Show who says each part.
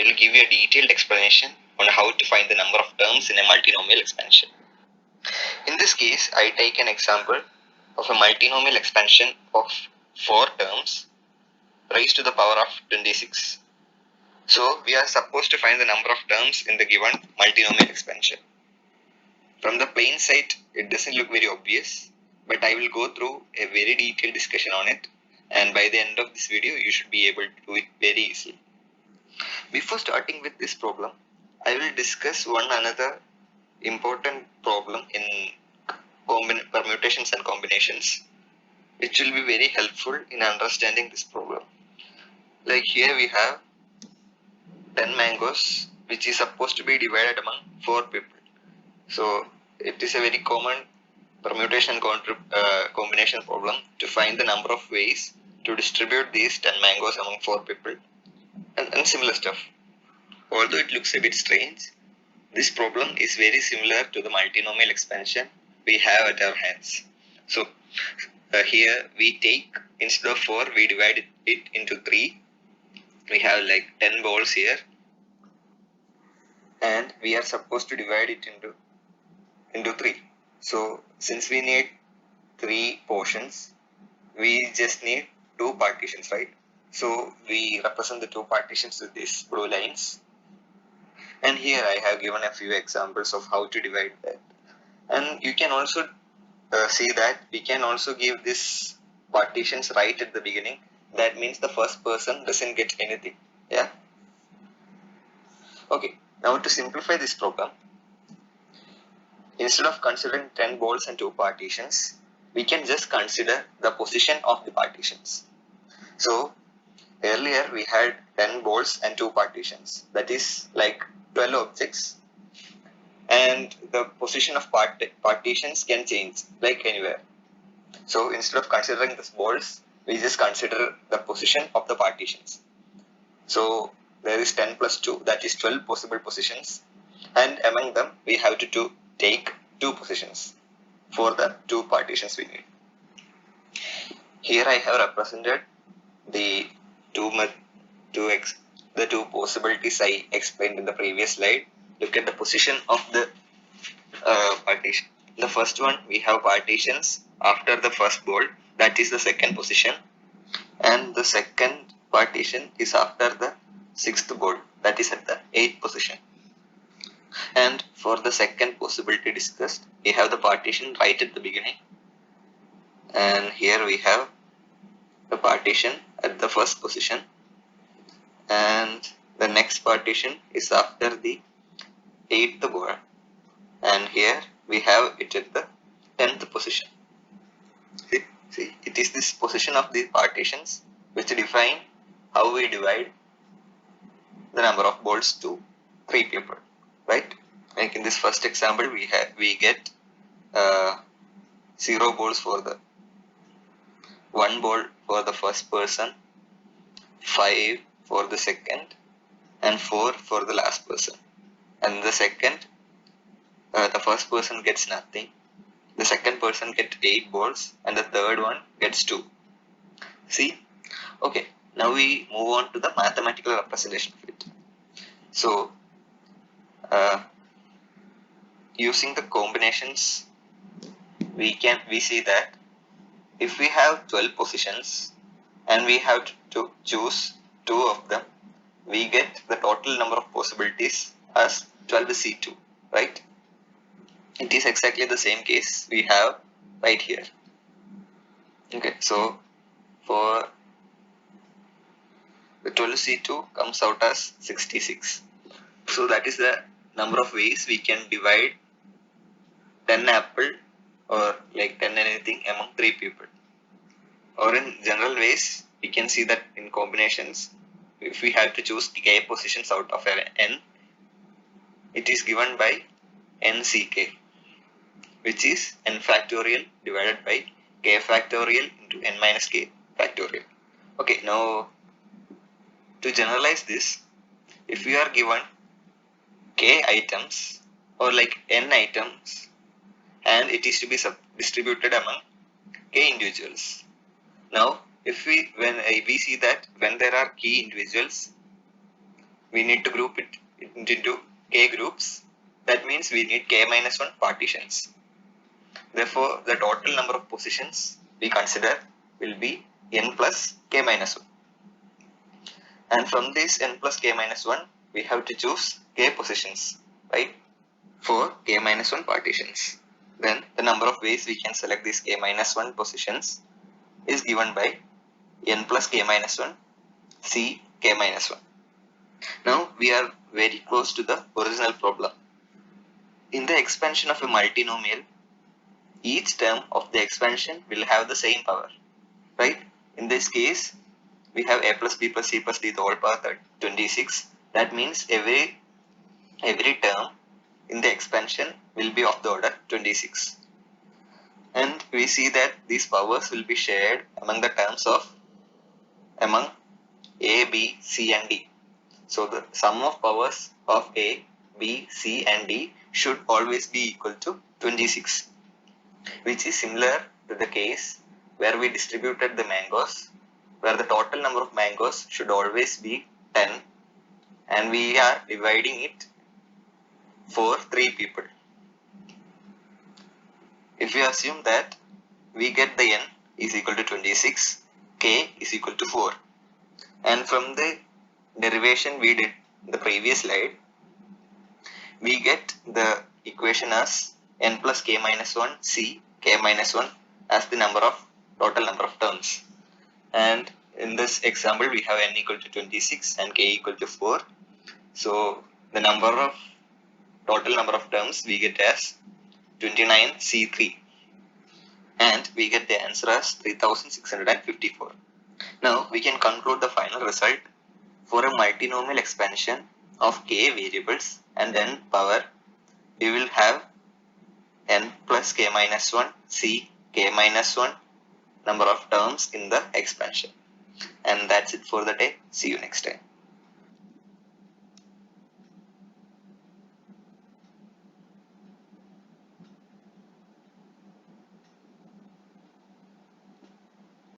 Speaker 1: will give you a detailed explanation on how to find the number of terms in a multinomial expansion. In this case, I take an example of a multinomial expansion of 4 terms raised to the power of 26. So we are supposed to find the number of terms in the given multinomial expansion. From the plain sight, it doesn't look very obvious, but I will go through a very detailed discussion on it, and by the end of this video, you should be able to do it very easily. Before starting with this problem, I will discuss one another important problem in permutations and combinations, which will be very helpful in understanding this problem. Like here we have 10 mangoes, which is supposed to be divided among 4 people. So it is a very common permutation combination problem to find the number of ways to distribute these 10 mangoes among 4 people and similar stuff. Although it looks a bit strange, this problem is very similar to the multinomial expansion we have at our hands. So here we take, instead of 4, we divide it into 3. We have like 10 balls here, and we are supposed to divide it into 3. So since we need 3 portions, we just need 2 partitions, right? So we represent the 2 partitions with these blue lines. And here I have given a few examples of how to divide that. And you can also see that we can also give these partitions right at the beginning. That means the first person doesn't get anything. Yeah. Okay. Now to simplify this problem, instead of considering 10 balls and 2 partitions, we can just consider the position of the partitions. So earlier we had 10 balls and 2 partitions. That is like 12 objects. And the position of partitions can change like anywhere. So instead of considering the balls, we just consider the position of the partitions. So there is 10 plus 2, that is 12 possible positions, and among them we have to take 2 positions for the 2 partitions we need. Here I have represented the two possibilities I explained in the previous slide. Look at the position of the partition. The first one, we have partitions after the first ball, that is the second position, and the second partition is after the 6th ball, that is at the 8th position. And for the second possibility discussed, we have the partition right at the beginning, and here we have the partition at the first position, and the next partition is after the 8th ball, and here we have it at the 10th position. See, it is this position of the partitions which define how we divide the number of balls to 3 people, right? Like in this first example, we get 0 balls for the 1 ball for the first person, 5 for the second, and 4 for the last person. And the second, the first person gets nothing. The second person gets 8 balls, and the third one gets 2. See? Okay, now we move on to the mathematical representation of it. So, using the combinations, we see that if we have 12 positions and we have to choose 2 of them, we get the total number of possibilities as 12C2, right? It is exactly the same case we have right here. Okay, so for the 12C2 comes out as 66. So that is the number of ways we can divide 10 apple or like 10 anything among 3 people. Or in general ways, we can see that in combinations, if we have to choose k positions out of n, it is given by nck, which is n factorial divided by k factorial into n minus k factorial. Okay, now to generalize this, if we are given k items or like n items and it is to be distributed among k individuals. Now, when we see that when there are k individuals, we need to group it into k groups. That means we need k minus 1 partitions. Therefore, the total number of positions we consider will be n plus k minus 1. And from this n plus k minus 1, we have to choose k positions, right, for k minus 1 partitions. Then the number of ways we can select these k minus 1 positions is given by n plus k minus 1 c k minus 1. Now we are very close to the original problem. In the expansion of a multinomial, each term of the expansion will have the same power, right? In this case, we have a plus b plus c plus d the whole power 26. That means every term in the expansion will be of the order 26. And we see that these powers will be shared among the terms of among a, b, c and d. So the sum of powers of a, b, c and d should always be equal to 26, which is similar to the case where we distributed the mangoes, where the total number of mangoes should always be 10 and we are dividing it for 3 people. If we assume that we get the n is equal to 26, k is equal to 4, and from the derivation we did in the previous slide, we get the equation as n plus k minus 1 c k minus 1 as the total number of terms. And in this example, we have n equal to 26 and k equal to 4. So the total number of terms we get as 29c3, and we get the answer as 3654. Now we can conclude the final result. For a multinomial expansion of k variables and n power, we will have n plus k minus 1 c k minus 1 number of terms in the expansion. And that's it for the day. See you next time.